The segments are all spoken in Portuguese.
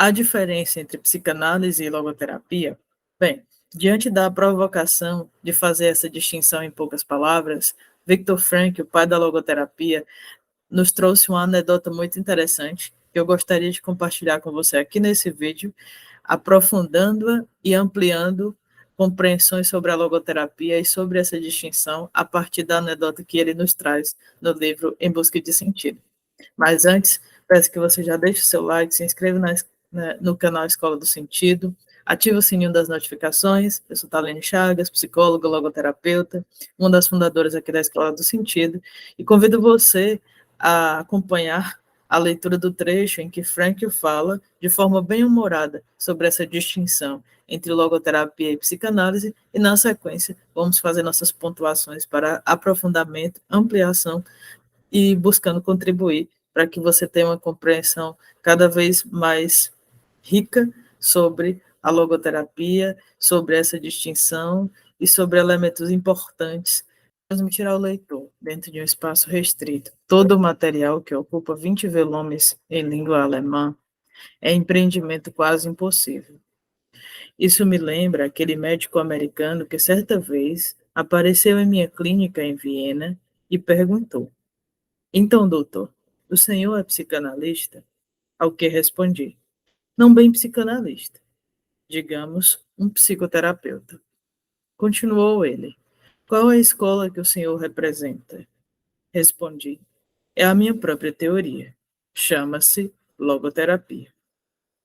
A diferença entre psicanálise e logoterapia? Bem, diante da provocação de fazer essa distinção em poucas palavras, Viktor Frankl, o pai da logoterapia, nos trouxe uma anedota muito interessante que eu gostaria de compartilhar com você aqui nesse vídeo, aprofundando-a e ampliando compreensões sobre a logoterapia e sobre essa distinção a partir da anedota que ele nos traz no livro Em Busca de Sentido. Mas antes, peço que você já deixe o seu like, se inscreva no canal Escola do Sentido, ative o sininho das notificações. Eu sou Thalene Chagas, psicóloga, logoterapeuta, uma das fundadoras aqui da Escola do Sentido, e convido você a acompanhar a leitura do trecho em que Frankl fala de forma bem humorada sobre essa distinção entre logoterapia e psicanálise, e na sequência vamos fazer nossas pontuações para aprofundamento, ampliação e buscando contribuir para que você tenha uma compreensão cada vez mais rica sobre a logoterapia, sobre essa distinção e sobre elementos importantes para transmitir ao leitor, dentro de um espaço restrito. Todo o material, que ocupa 20 volumes em língua alemã, é empreendimento quase impossível. Isso me lembra aquele médico americano que certa vez apareceu em minha clínica em Viena e perguntou: então, doutor, o senhor é psicanalista? Ao que respondi: não bem psicanalista, digamos, um psicoterapeuta. Continuou ele: qual é a escola que o senhor representa? Respondi: é a minha própria teoria. Chama-se logoterapia.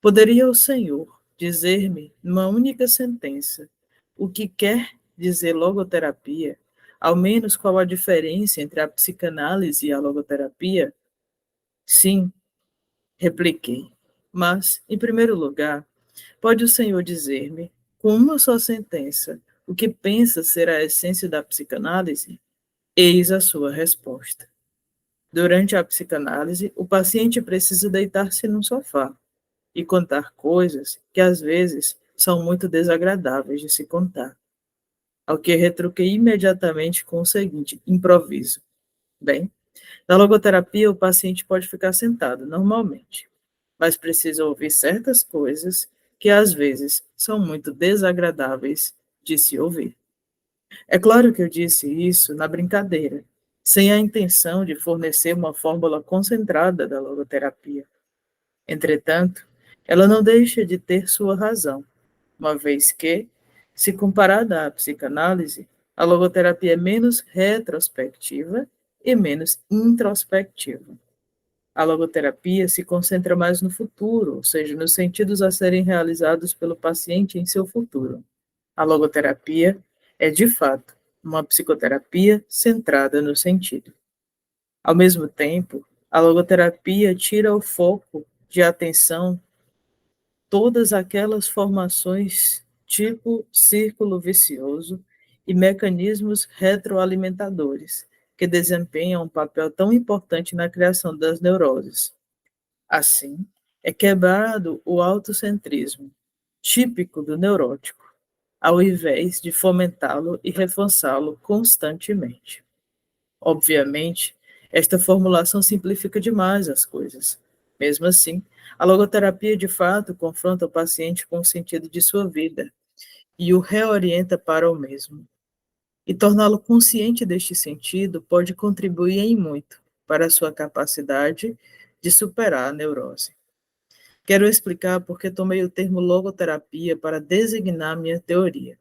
Poderia o senhor dizer-me, numa única sentença, o que quer dizer logoterapia, ao menos qual a diferença entre a psicanálise e a logoterapia? Sim, repliquei. Mas, em primeiro lugar, pode o senhor dizer-me, com uma só sentença, o que pensa ser a essência da psicanálise? Eis a sua resposta. Durante a psicanálise, o paciente precisa deitar-se num sofá e contar coisas que às vezes são muito desagradáveis de se contar. Ao que retruquei imediatamente com o seguinte improviso: bem, na logoterapia o paciente pode ficar sentado normalmente, mas precisa ouvir certas coisas que às vezes são muito desagradáveis de se ouvir. É claro que eu disse isso na brincadeira, sem a intenção de fornecer uma fórmula concentrada da logoterapia. Entretanto, ela não deixa de ter sua razão, uma vez que, se comparada à psicanálise, a logoterapia é menos retrospectiva e menos introspectiva. A logoterapia se concentra mais no futuro, ou seja, nos sentidos a serem realizados pelo paciente em seu futuro. A logoterapia é, de fato, uma psicoterapia centrada no sentido. Ao mesmo tempo, a logoterapia tira o foco de atenção todas aquelas formações tipo círculo vicioso e mecanismos retroalimentadores que desempenham um papel tão importante na criação das neuroses. Assim, é quebrado o autocentrismo, típico do neurótico, ao invés de fomentá-lo e reforçá-lo constantemente. Obviamente, esta formulação simplifica demais as coisas. Mesmo assim, a logoterapia de fato confronta o paciente com o sentido de sua vida e o reorienta para o mesmo. E torná-lo consciente deste sentido pode contribuir em muito para a sua capacidade de superar a neurose. Quero explicar por que tomei o termo logoterapia para designar minha teoria.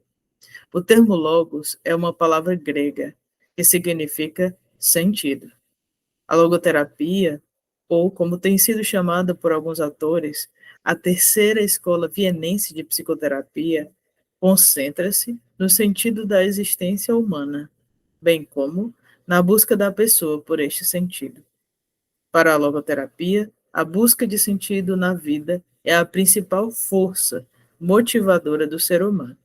O termo logos é uma palavra grega que significa sentido. A logoterapia, ou como tem sido chamada por alguns autores, a terceira escola vienense de psicoterapia, concentra-se no sentido da existência humana, bem como na busca da pessoa por este sentido. Para a logoterapia, a busca de sentido na vida é a principal força motivadora do ser humano.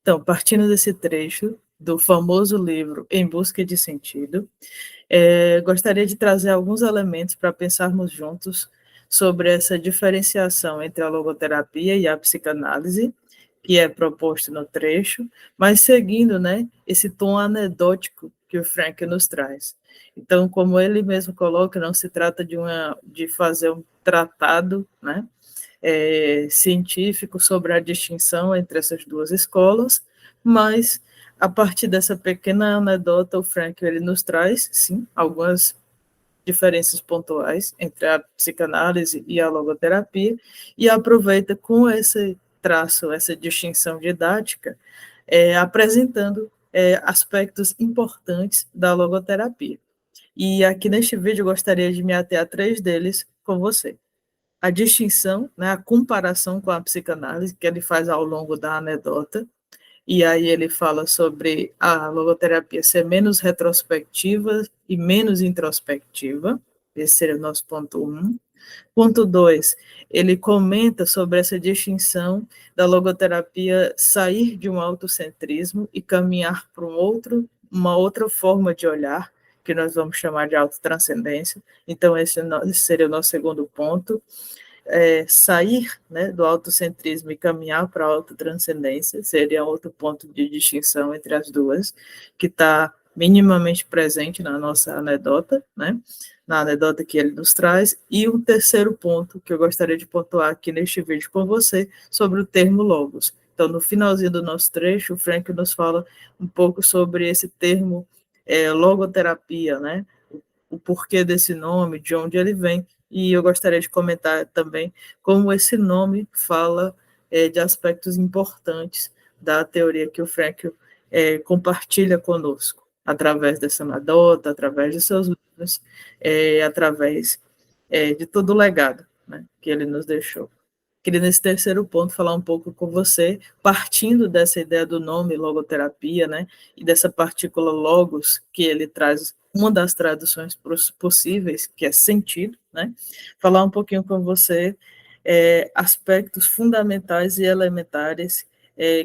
Então, partindo desse trecho do famoso livro Em Busca de Sentido, gostaria de trazer alguns elementos para pensarmos juntos sobre essa diferenciação entre a logoterapia e a psicanálise, que é proposto no trecho, mas seguindo, né, esse tom anedótico que o Frank nos traz. Então, como ele mesmo coloca, não se trata de fazer um tratado, né, científico sobre a distinção entre essas duas escolas, mas a partir dessa pequena anedota, o Frankl ele nos traz, sim, algumas diferenças pontuais entre a psicanálise e a logoterapia, e aproveita com esse traço, essa distinção didática, apresentando aspectos importantes da logoterapia. E aqui neste vídeo eu gostaria de me ater a 3 deles com você. A distinção, né, a comparação com a psicanálise, que ele faz ao longo da anedota, e aí ele fala sobre a logoterapia ser menos retrospectiva e menos introspectiva. Esse seria o nosso ponto 1. Ponto 2, ele comenta sobre essa distinção da logoterapia sair de um autocentrismo e caminhar para uma outra forma de olhar, que nós vamos chamar de autotranscendência. Então, esse seria o nosso segundo ponto. Sair, né, do autocentrismo e caminhar para a autotranscendência, seria outro ponto de distinção entre as duas, que está minimamente presente na nossa anedota, né, na anedota que ele nos traz. E o terceiro ponto que eu gostaria de pontuar aqui neste vídeo com você, sobre o termo logos. Então, no finalzinho do nosso trecho, o Frankl nos fala um pouco sobre esse termo logoterapia, né, o porquê desse nome, de onde ele vem, e eu gostaria de comentar também como esse nome fala de aspectos importantes da teoria que o Frankl compartilha conosco, através dessa anedota, através de seus livros, através de todo o legado, né, que ele nos deixou. Queria, nesse terceiro ponto, falar um pouco com você, partindo dessa ideia do nome logoterapia, né, e dessa partícula logos, que ele traz uma das traduções possíveis, que é sentido, né, falar um pouquinho com você aspectos fundamentais e elementares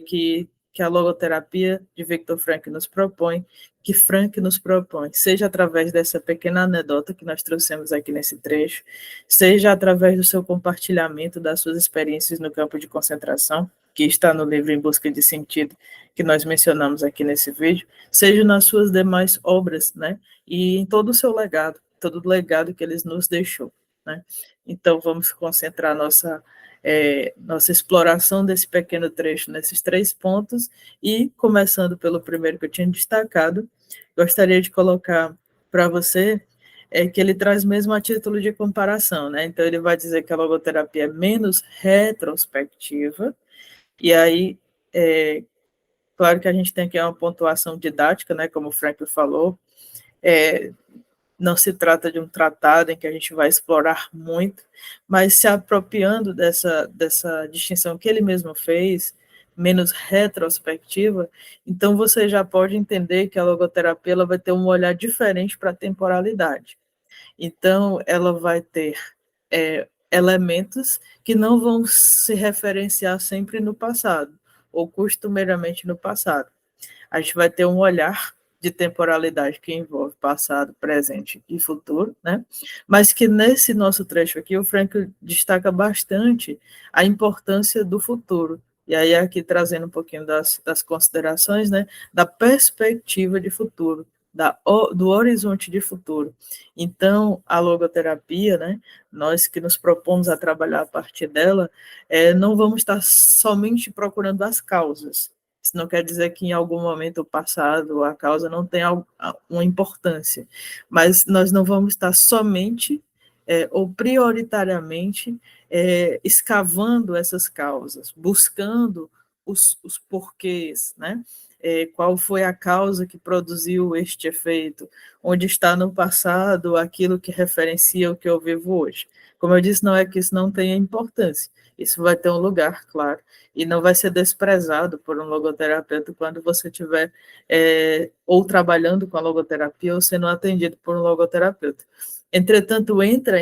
que a logoterapia de Viktor Frankl nos propõe, que Frankl nos propõe, seja através dessa pequena anedota que nós trouxemos aqui nesse trecho, seja através do seu compartilhamento das suas experiências no campo de concentração, que está no livro Em Busca de Sentido, que nós mencionamos aqui nesse vídeo, seja nas suas demais obras, né, e em todo o seu legado, todo o legado que ele nos deixou, né. Então, vamos concentrar nossa exploração desse pequeno trecho nesses 3 pontos, e, começando pelo primeiro que eu tinha destacado, gostaria de colocar para você que ele traz mesmo a título de comparação, né? Então, ele vai dizer que a logoterapia é menos retrospectiva, e aí, claro que a gente tem aqui uma pontuação didática, né? Como o Frankl falou, não se trata de um tratado em que a gente vai explorar muito, mas se apropriando dessa distinção que ele mesmo fez, menos retrospectiva, então você já pode entender que a logoterapia ela vai ter um olhar diferente para a temporalidade. Então, ela vai ter elementos que não vão se referenciar sempre no passado, ou costumeiramente no passado. A gente vai ter um olhar de temporalidade que envolve passado, presente e futuro, né? Mas que nesse nosso trecho aqui, o Frankl destaca bastante a importância do futuro. E aí, aqui trazendo um pouquinho das considerações, né? Da perspectiva de futuro, do horizonte de futuro. Então, a logoterapia, né? Nós que nos propomos a trabalhar a partir dela, não vamos estar somente procurando as causas. Isso não quer dizer que em algum momento passado a causa não tenha uma importância, mas nós não vamos estar somente ou prioritariamente escavando essas causas, buscando os porquês, né? Qual foi a causa que produziu este efeito, onde está no passado aquilo que referencia o que eu vivo hoje. Como eu disse, não é que isso não tenha importância, isso vai ter um lugar, claro, e não vai ser desprezado por um logoterapeuta quando você estiver ou trabalhando com a logoterapia ou sendo atendido por um logoterapeuta. Entretanto, entra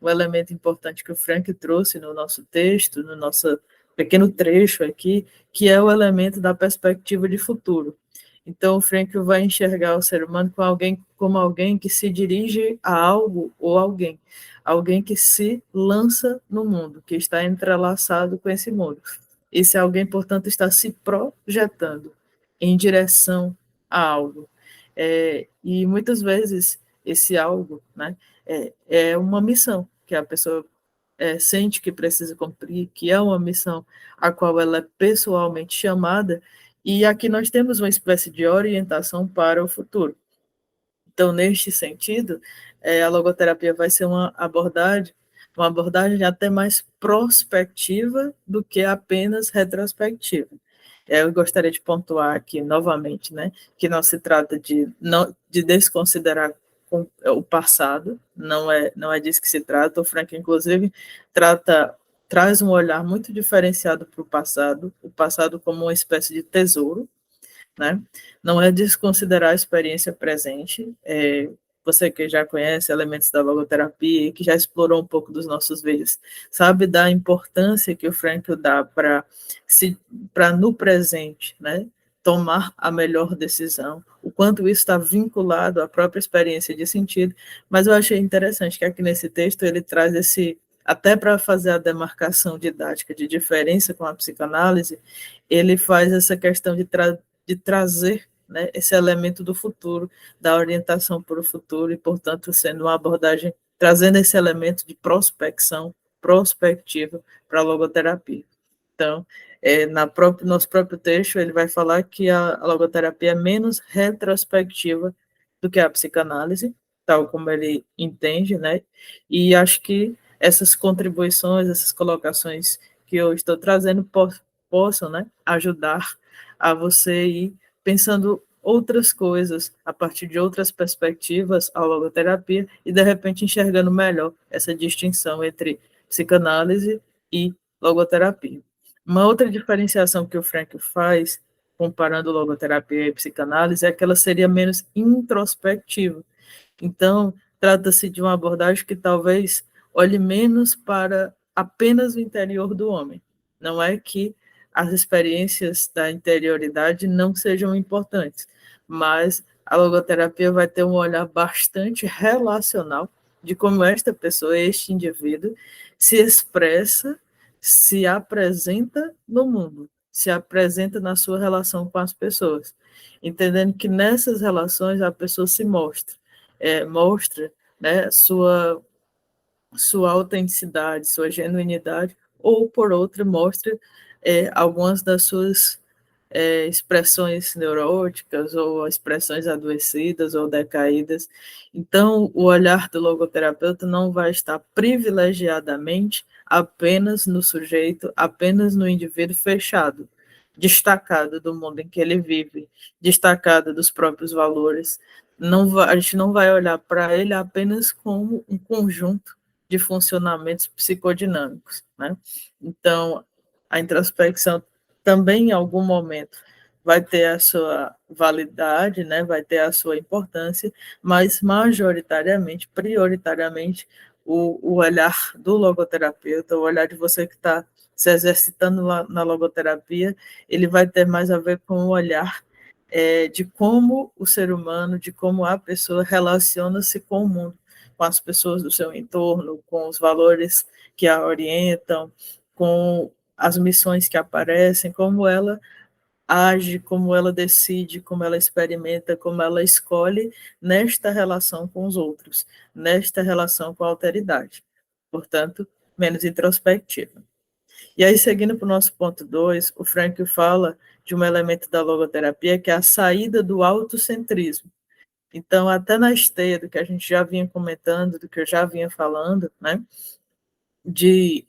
um elemento importante que o Frankl trouxe no nosso texto, no nosso pequeno trecho aqui, que é o elemento da perspectiva de futuro. Então, o Frankl vai enxergar o ser humano como alguém que se dirige a algo ou alguém que se lança no mundo, que está entrelaçado com esse mundo. Esse alguém, portanto, está se projetando em direção a algo. E muitas vezes esse algo, né, é uma missão que a pessoa sente que precisa cumprir, que é uma missão a qual ela é pessoalmente chamada, e aqui nós temos uma espécie de orientação para o futuro. Então, neste sentido, a logoterapia vai ser uma abordagem até mais prospectiva do que apenas retrospectiva. Eu gostaria de pontuar aqui novamente, né, que não se trata de desconsiderar o passado, não é disso que se trata. O Frank, inclusive, traz um olhar muito diferenciado para o passado como uma espécie de tesouro, né? Não é desconsiderar a experiência presente. Você que já conhece elementos da logoterapia e que já explorou um pouco dos nossos vídeos, sabe da importância que o Frankl dá para no presente, né, tomar a melhor decisão, o quanto isso está vinculado à própria experiência de sentido. Mas eu achei interessante que aqui nesse texto ele traz até para fazer a demarcação didática de diferença com a psicanálise, ele faz essa questão de trazer, né, esse elemento do futuro, da orientação para o futuro, e, portanto, sendo uma abordagem, trazendo esse elemento de prospectiva para a logoterapia. Então, nosso próprio texto, ele vai falar que a logoterapia é menos retrospectiva do que a psicanálise, tal como ele entende, né? E acho que essas contribuições, essas colocações que eu estou trazendo possam, né, ajudar a você ir pensando outras coisas a partir de outras perspectivas a logoterapia e, de repente, enxergando melhor essa distinção entre psicanálise e logoterapia. Uma outra diferenciação que o Frankl faz, comparando logoterapia e psicanálise, é que ela seria menos introspectiva. Então, trata-se de uma abordagem que talvez olhe menos para apenas o interior do homem. Não é que as experiências da interioridade não sejam importantes, mas a logoterapia vai ter um olhar bastante relacional de como esta pessoa, este indivíduo, se expressa, se apresenta no mundo, se apresenta na sua relação com as pessoas, entendendo que nessas relações a pessoa se mostra, né, sua autenticidade, sua genuinidade, ou, por outra, mostra algumas das suas expressões neuróticas ou expressões adoecidas ou decaídas. Então, o olhar do logoterapeuta não vai estar privilegiadamente apenas no sujeito, apenas no indivíduo fechado, destacado do mundo em que ele vive, destacado dos próprios valores. A gente não vai olhar para ele apenas como um conjunto de funcionamentos psicodinâmicos, né? Então, a introspecção também, em algum momento, vai ter a sua validade, né? Vai ter a sua importância, mas majoritariamente, prioritariamente, o olhar do logoterapeuta, o olhar de você que está se exercitando na logoterapia, ele vai ter mais a ver com o olhar de como o ser humano, de como a pessoa relaciona-se com o mundo, com as pessoas do seu entorno, com os valores que a orientam, com as missões que aparecem, como ela age, como ela decide, como ela experimenta, como ela escolhe nesta relação com os outros, nesta relação com a alteridade. Portanto, menos introspectiva. E aí, seguindo para o nosso ponto 2, o Frankl fala de um elemento da logoterapia que é a saída do autocentrismo. Então, até na esteia do que a gente já vinha comentando, do que eu já vinha falando, né, de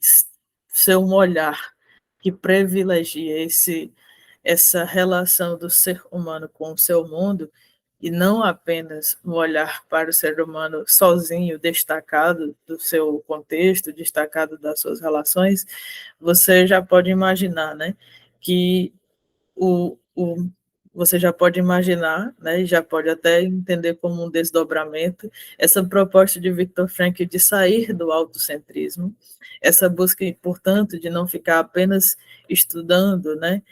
ser um olhar que privilegia essa relação do ser humano com o seu mundo, e não apenas um olhar para o ser humano sozinho, destacado do seu contexto, destacado das suas relações, você já pode imaginar, né, que você já pode imaginar, né, e já pode até entender como um desdobramento, essa proposta de Viktor Frankl de sair do autocentrismo, essa busca, portanto, de não ficar apenas estudando, né,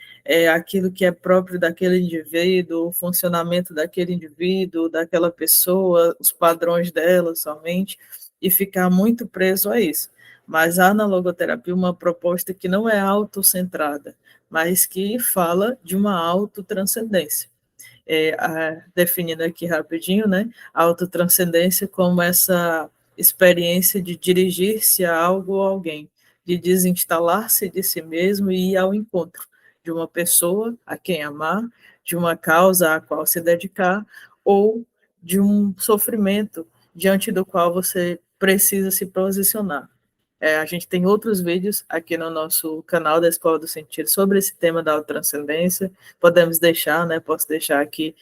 aquilo que é próprio daquele indivíduo, o funcionamento daquele indivíduo, daquela pessoa, os padrões dela somente, e ficar muito preso a isso. Mas há na logoterapia uma proposta que não é autocentrada, mas que fala de uma autotranscendência. Definindo aqui rapidinho, né, a autotranscendência como experiência de dirigir-se a algo ou alguém, de desinstalar-se de si mesmo e ir ao encontro de uma pessoa a quem amar, de uma causa a qual se dedicar, ou de um sofrimento diante do qual você precisa se posicionar. A gente tem outros vídeos aqui no nosso canal da Escola do Sentido sobre esse tema da autotranscendência. Podemos deixar, né? Posso deixar aqui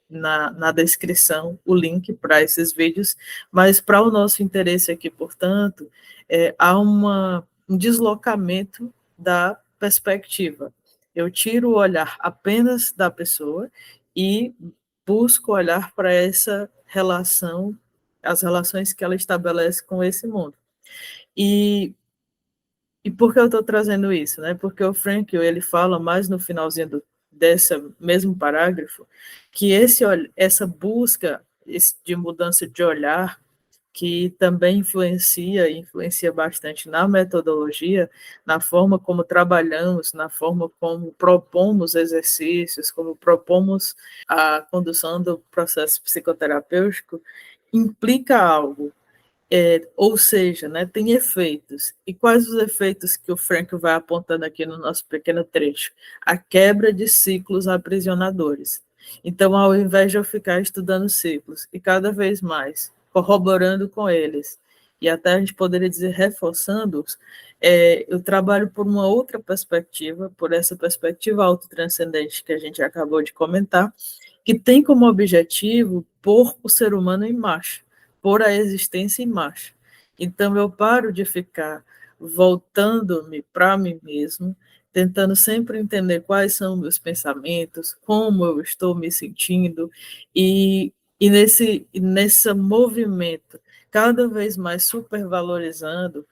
na descrição o link para esses vídeos. Mas para o nosso interesse aqui, portanto, há um deslocamento da perspectiva. Eu tiro o olhar apenas da pessoa e busco olhar para essa relação, as relações que ela estabelece com esse mundo. E por que eu estou trazendo isso? Né? Porque o Frankl, ele fala mais no finalzinho desse mesmo parágrafo, que essa busca de mudança de olhar, que também influencia bastante na metodologia, na forma como trabalhamos, na forma como propomos exercícios, como propomos a condução do processo psicoterapêutico, implica algo. Ou seja, né, tem efeitos. E quais os efeitos que o Frankl vai apontando aqui no nosso pequeno trecho? A quebra de ciclos aprisionadores. Então, ao invés de eu ficar estudando ciclos e cada vez mais corroborando com eles, e até a gente poderia dizer reforçando-os, eu trabalho por uma outra perspectiva, por essa perspectiva autotranscendente que a gente acabou de comentar, que tem como objetivo pôr o ser humano em marcha, pôr a existência em marcha. Então, eu paro de ficar voltando-me para mim mesmo, tentando sempre entender quais são meus pensamentos, como eu estou me sentindo, e nesse movimento, cada vez mais supervalorizando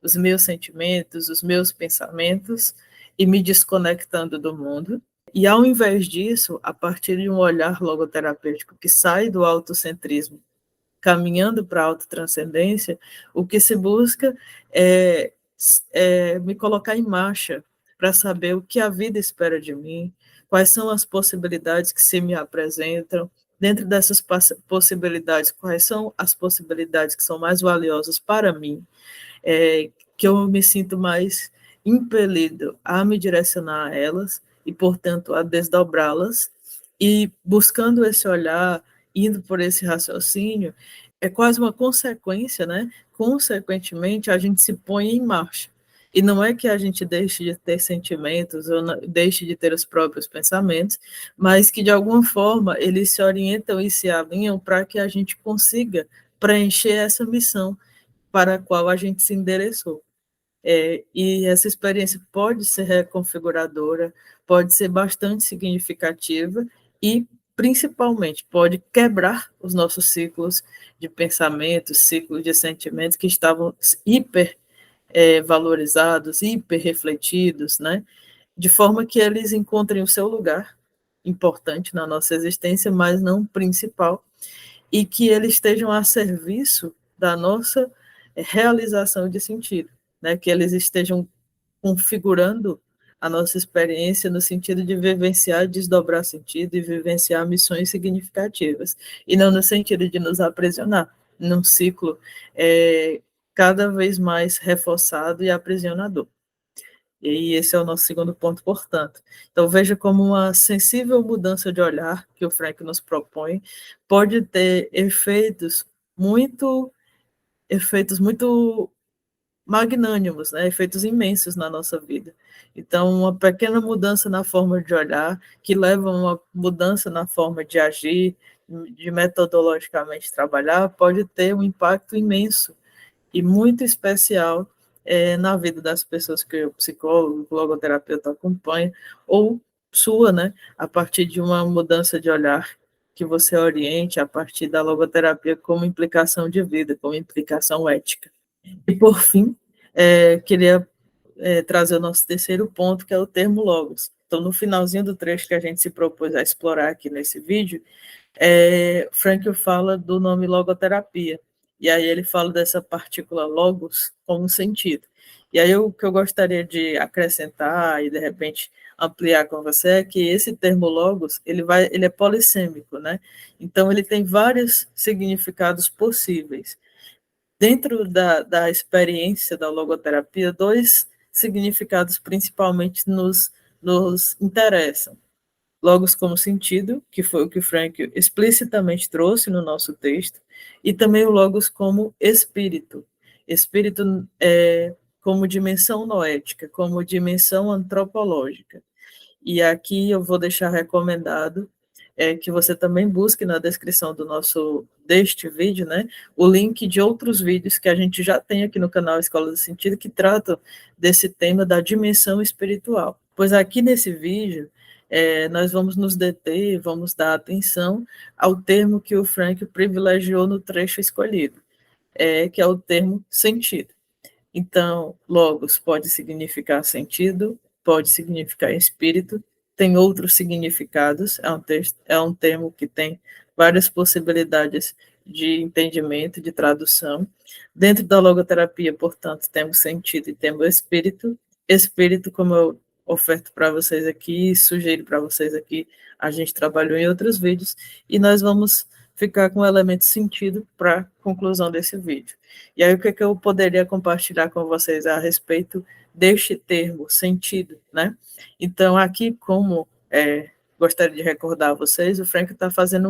os meus sentimentos, os meus pensamentos, e me desconectando do mundo. E, ao invés disso, a partir de um olhar logoterapêutico que sai do autocentrismo, caminhando para a autotranscendência, o que se busca é me colocar em marcha para saber o que a vida espera de mim, quais são as possibilidades que se me apresentam, dentro dessas possibilidades, quais são as possibilidades que são mais valiosas para mim, que eu me sinto mais impelido a me direcionar a elas e, portanto, a desdobrá-las, e buscando esse olhar, indo por esse raciocínio, é quase uma consequência, né? Consequentemente, a gente se põe em marcha. E não é que a gente deixe de ter sentimentos ou deixe de ter os próprios pensamentos, mas que, de alguma forma, eles se orientam e se alinham para que a gente consiga preencher essa missão para a qual a gente se endereçou. E essa experiência pode ser reconfiguradora, pode ser bastante significativa e, principalmente, pode quebrar os nossos ciclos de pensamentos, ciclos de sentimentos que estavam hiper valorizados, hiper refletidos, né? De forma que eles encontrem o seu lugar importante na nossa existência, mas não principal, e que eles estejam a serviço da nossa realização de sentido, né? Que eles estejam configurando a nossa experiência no sentido de vivenciar, desdobrar sentido e vivenciar missões significativas, e não no sentido de nos aprisionar num ciclo cada vez mais reforçado e aprisionador. E esse é o nosso segundo ponto, portanto. Então, veja como uma sensível mudança de olhar que o Frankl nos propõe pode ter efeitos muito magnânimos, né? Efeitos imensos na nossa vida. Então, uma pequena mudança na forma de olhar, que leva a uma mudança na forma de agir, de metodologicamente trabalhar, pode ter um impacto imenso e muito especial na vida das pessoas que o psicólogo, o logoterapeuta acompanha, ou sua, né, a partir de uma mudança de olhar que você oriente a partir da logoterapia como implicação de vida, como implicação ética. E, por fim, queria trazer o nosso terceiro ponto, que é o termo logos. Então, no finalzinho do trecho que a gente se propôs a explorar aqui nesse vídeo, Frankl fala do nome logoterapia, E aí ele fala dessa partícula logos como sentido. E aí o que eu gostaria de acrescentar e de repente ampliar com você é que esse termo logos, ele é polissêmico, né? Então ele tem vários significados possíveis. Dentro da experiência da logoterapia, dois significados principalmente nos interessam. Logos como sentido, que foi o que o Frank explicitamente trouxe no nosso texto, e também o logos como espírito. Espírito como dimensão noética, como dimensão antropológica. E aqui eu vou deixar recomendado que você também busque na descrição deste vídeo, né, o link de outros vídeos que a gente já tem aqui no canal Escola do Sentido que tratam desse tema da dimensão espiritual. Pois aqui nesse vídeo nós vamos nos deter, vamos dar atenção ao termo que o Frank privilegiou no trecho escolhido, que é o termo sentido. Então, logos pode significar sentido, pode significar espírito, tem outros significados, é um termo que tem várias possibilidades de entendimento, de tradução. Dentro da logoterapia, portanto, temos sentido e temos espírito. Espírito, como eu oferto para vocês aqui, sugiro para vocês aqui, a gente trabalhou em outros vídeos, e nós vamos ficar com o elemento sentido para a conclusão desse vídeo. E aí, o que eu poderia compartilhar com vocês a respeito deste termo, sentido, né? Então, aqui, como gostaria de recordar a vocês, o Frank está fazendo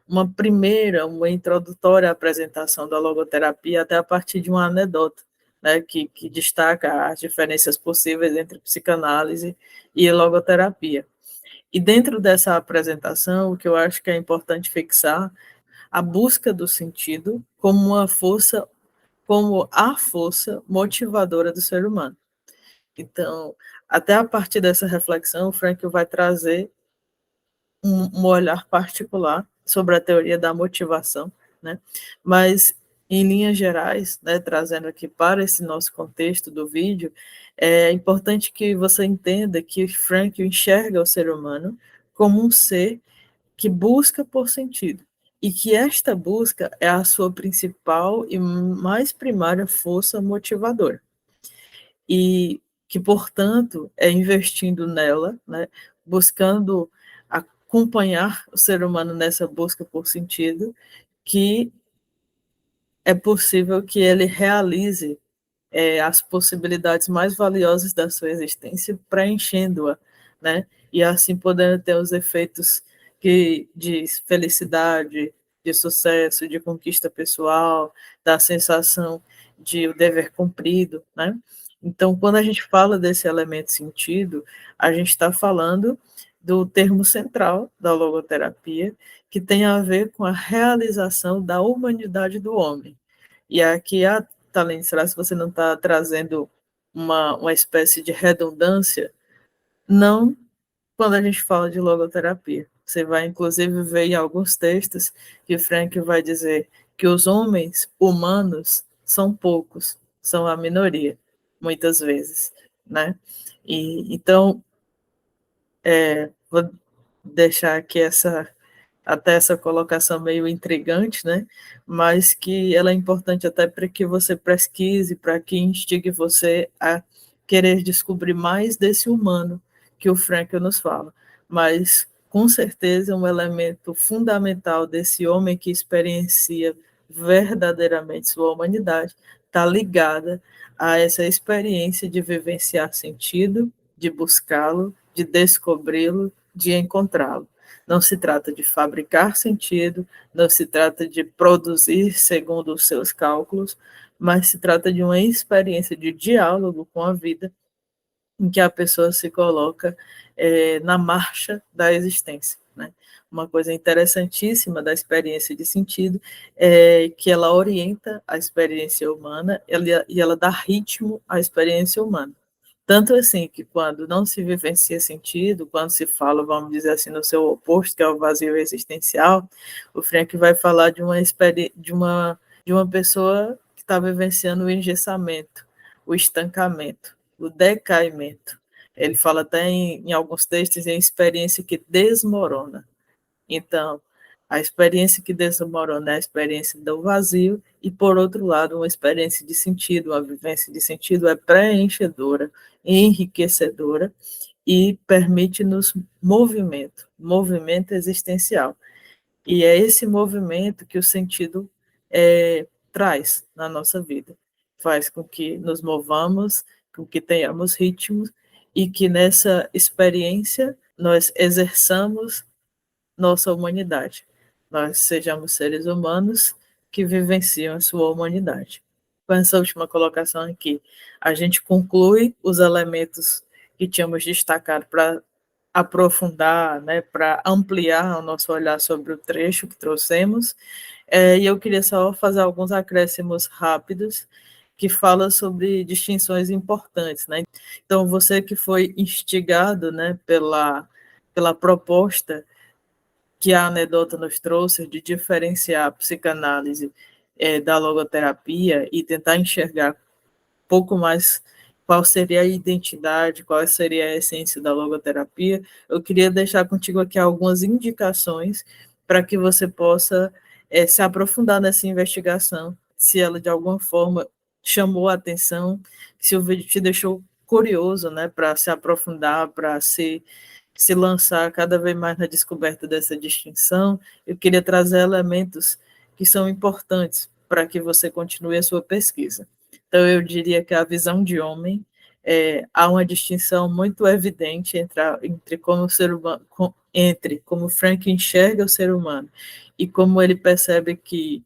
uma introdutória apresentação da logoterapia, até a partir de uma anedota, né, que destaca as diferenças possíveis entre psicanálise e logoterapia. E dentro dessa apresentação, o que eu acho que é importante fixar, a busca do sentido como a força motivadora do ser humano. Então, até a partir dessa reflexão, o Frankl vai trazer um olhar particular sobre a teoria da motivação, né? Mas, em linhas gerais, né, trazendo aqui para esse nosso contexto do vídeo, é importante que você entenda que Frankl enxerga o ser humano como um ser que busca por sentido, e que esta busca é a sua principal e mais primária força motivadora. E que, portanto, é investindo nela, né, buscando acompanhar o ser humano nessa busca por sentido, que é possível que ele realize as possibilidades mais valiosas da sua existência, preenchendo-a, né? E assim podendo ter os efeitos de felicidade, de sucesso, de conquista pessoal, da sensação de o dever cumprido, né? Então, quando a gente fala desse elemento sentido, a gente está falando do termo central da logoterapia, que tem a ver com a realização da humanidade do homem. E aqui Thalene, será se você não está trazendo uma espécie de redundância? Não, quando a gente fala de logoterapia. Você vai, inclusive, ver em alguns textos que Frank vai dizer que os homens humanos são poucos, são a minoria, muitas vezes, né? E, então, vou deixar aqui até essa colocação meio intrigante, né? Mas que ela é importante até para que você pesquise, para que instigue você a querer descobrir mais desse humano que o Frankl nos fala. Mas, com certeza, um elemento fundamental desse homem que experiencia verdadeiramente sua humanidade está ligada a essa experiência de vivenciar sentido, de buscá-lo, de descobri-lo, de encontrá-lo. Não se trata de fabricar sentido, não se trata de produzir segundo os seus cálculos, mas se trata de uma experiência de diálogo com a vida, em que a pessoa se coloca na marcha da existência, né? Uma coisa interessantíssima da experiência de sentido é que ela orienta a experiência humana e ela dá ritmo à experiência humana. Tanto assim que quando não se vivencia sentido, quando se fala, vamos dizer assim, no seu oposto, que é o vazio existencial, o Frank vai falar de uma pessoa que está vivenciando o engessamento, o estancamento, o decaimento. Ele fala até em alguns textos em experiência que desmorona. Então, A experiência que desmorona é a experiência do vazio, e, por outro lado, uma experiência de sentido, uma vivência de sentido é preenchedora, enriquecedora e permite-nos movimento existencial. E é esse movimento que o sentido traz na nossa vida. Faz com que nos movamos, com que tenhamos ritmos e que nessa experiência nós exerçamos nossa humanidade. Nós sejamos seres humanos que vivenciam a sua humanidade. Com essa última colocação aqui, a gente conclui os elementos que tínhamos destacado para aprofundar, né, para ampliar o nosso olhar sobre o trecho que trouxemos. E eu queria só fazer alguns acréscimos rápidos que fala sobre distinções importantes, né? Então, você que foi instigado, né, pela proposta que a anedota nos trouxe de diferenciar a psicanálise da logoterapia e tentar enxergar um pouco mais qual seria a identidade, qual seria a essência da logoterapia, eu queria deixar contigo aqui algumas indicações para que você possa se aprofundar nessa investigação, se ela de alguma forma chamou a atenção, se o vídeo te deixou curioso, né, para se aprofundar, para se lançar cada vez mais na descoberta dessa distinção. Eu queria trazer elementos que são importantes para que você continue a sua pesquisa. Então, eu diria que a visão de homem, há uma distinção muito evidente entre como o ser humano, entre como Frank enxerga o ser humano e como ele percebe que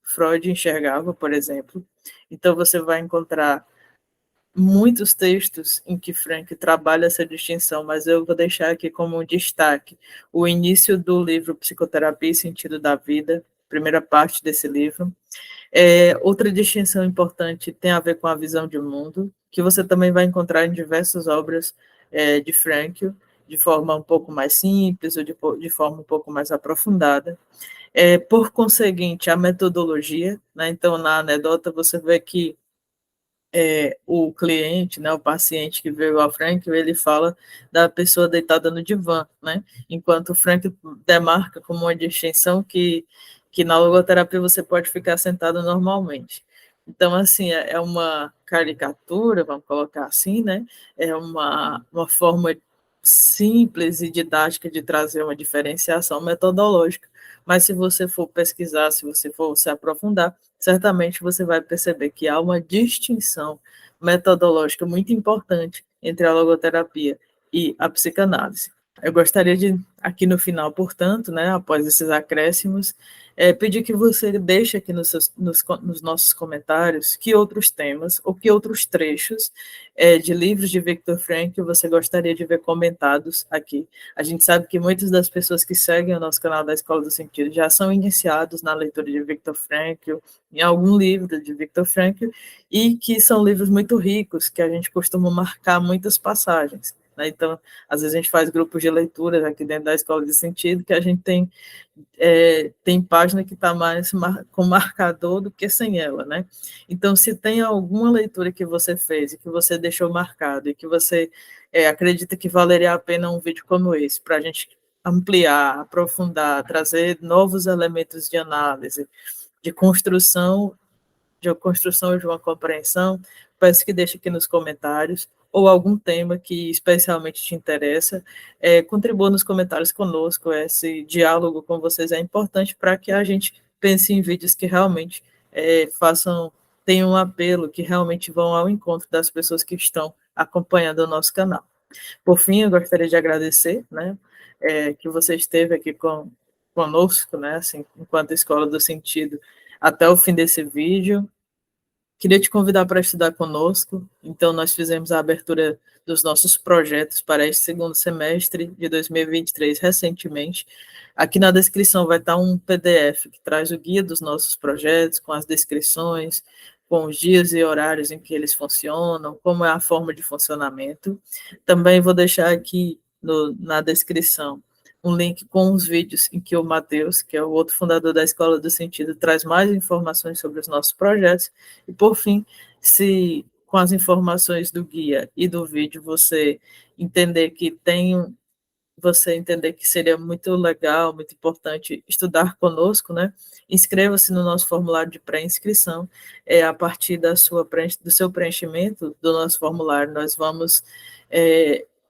Freud enxergava, por exemplo. Então, você vai encontrar muitos textos em que Frank trabalha essa distinção, mas eu vou deixar aqui como um destaque o início do livro Psicoterapia e Sentido da Vida, primeira parte desse livro. Outra distinção importante tem a ver com a visão de mundo, que você também vai encontrar em diversas obras de Frankl, de forma um pouco mais simples ou de forma um pouco mais aprofundada. Por conseguinte, a metodologia, né? Então, na anedota, você vê que o cliente, né, o paciente que veio ao Frank, ele fala da pessoa deitada no divã, né? Enquanto o Frank demarca como uma distinção que na logoterapia você pode ficar sentado normalmente. Então, assim, é uma caricatura, vamos colocar assim, né? É uma forma simples e didática de trazer uma diferenciação metodológica, mas se você for pesquisar, se você for se aprofundar, certamente você vai perceber que há uma distinção metodológica muito importante entre a logoterapia e a psicanálise. Eu gostaria de, aqui no final, portanto, né, após esses acréscimos, pedir que você deixe aqui nos nossos comentários que outros temas ou que outros trechos de livros de Viktor Frankl você gostaria de ver comentados aqui. A gente sabe que muitas das pessoas que seguem o nosso canal da Escola do Sentido já são iniciados na leitura de Viktor Frankl, em algum livro de Viktor Frankl, e que são livros muito ricos, que a gente costuma marcar muitas passagens. Né? Então, às vezes a gente faz grupos de leituras aqui dentro da Escola de Sentido, que a gente tem página que está mais com marcador do que sem ela, né? Então, se tem alguma leitura que você fez e que você deixou marcado e que você acredita que valeria a pena um vídeo como esse, para a gente ampliar, aprofundar, trazer novos elementos de análise, de construção de uma compreensão, peço que deixe aqui nos comentários, ou algum tema que especialmente te interessa, contribua nos comentários conosco, esse diálogo com vocês é importante para que a gente pense em vídeos que realmente tenham um apelo, que realmente vão ao encontro das pessoas que estão acompanhando o nosso canal. Por fim, eu gostaria de agradecer, né, que você esteve aqui conosco, né, assim, enquanto Escola do Sentido, até o fim desse vídeo. Queria te convidar para estudar conosco. Então, nós fizemos a abertura dos nossos projetos para este segundo semestre de 2023 recentemente. Aqui na descrição vai estar um PDF que traz o guia dos nossos projetos, com as descrições, com os dias e horários em que eles funcionam, como é a forma de funcionamento. Também vou deixar aqui na descrição um link com os vídeos em que o Matheus, que é o outro fundador da Escola do Sentido, traz mais informações sobre os nossos projetos. E, por fim, se com as informações do guia e do vídeo você entender que tem você entender que seria muito legal, muito importante estudar conosco, né? Inscreva-se no nosso formulário de pré-inscrição. A partir do seu preenchimento do nosso formulário, nós vamos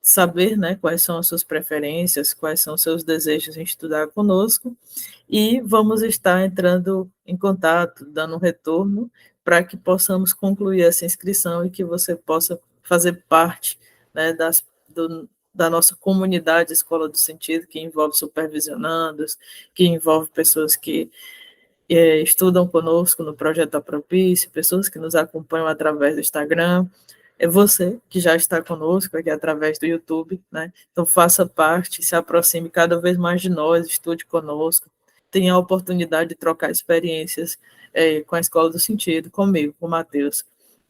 saber, né, quais são as suas preferências, quais são os seus desejos em estudar conosco, e vamos estar entrando em contato, dando um retorno, para que possamos concluir essa inscrição e que você possa fazer parte, né, da nossa comunidade Escola do Sentido, que envolve supervisionandos, que envolve pessoas que estudam conosco no projeto da Propício, pessoas que nos acompanham através do Instagram, é você que já está conosco aqui através do YouTube, né? Então faça parte, se aproxime cada vez mais de nós, estude conosco, tenha a oportunidade de trocar experiências com a Escola do Sentido, comigo, com o Matheus,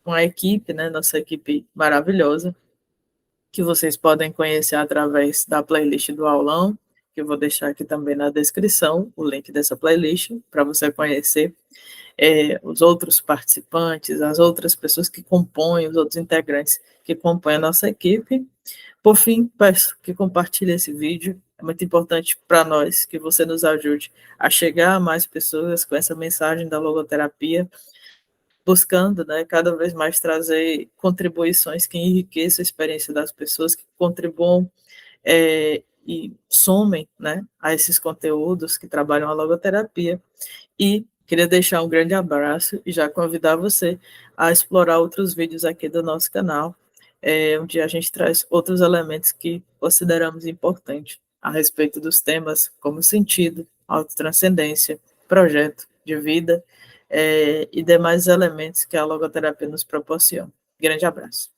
com a equipe, né? Nossa equipe maravilhosa, que vocês podem conhecer através da playlist do aulão, que eu vou deixar aqui também na descrição, o link dessa playlist, para você conhecer os outros participantes, as outras pessoas que compõem, os outros integrantes que compõem a nossa equipe. Por fim, peço que compartilhe esse vídeo, é muito importante para nós que você nos ajude a chegar a mais pessoas com essa mensagem da logoterapia, buscando, né, cada vez mais trazer contribuições que enriqueçam a experiência das pessoas, que contribuam e somem, né, a esses conteúdos que trabalham a logoterapia. E queria deixar um grande abraço e já convidar você a explorar outros vídeos aqui do nosso canal, onde a gente traz outros elementos que consideramos importantes a respeito dos temas como sentido, autotranscendência, projeto de vida, e demais elementos que a logoterapia nos proporciona. Grande abraço.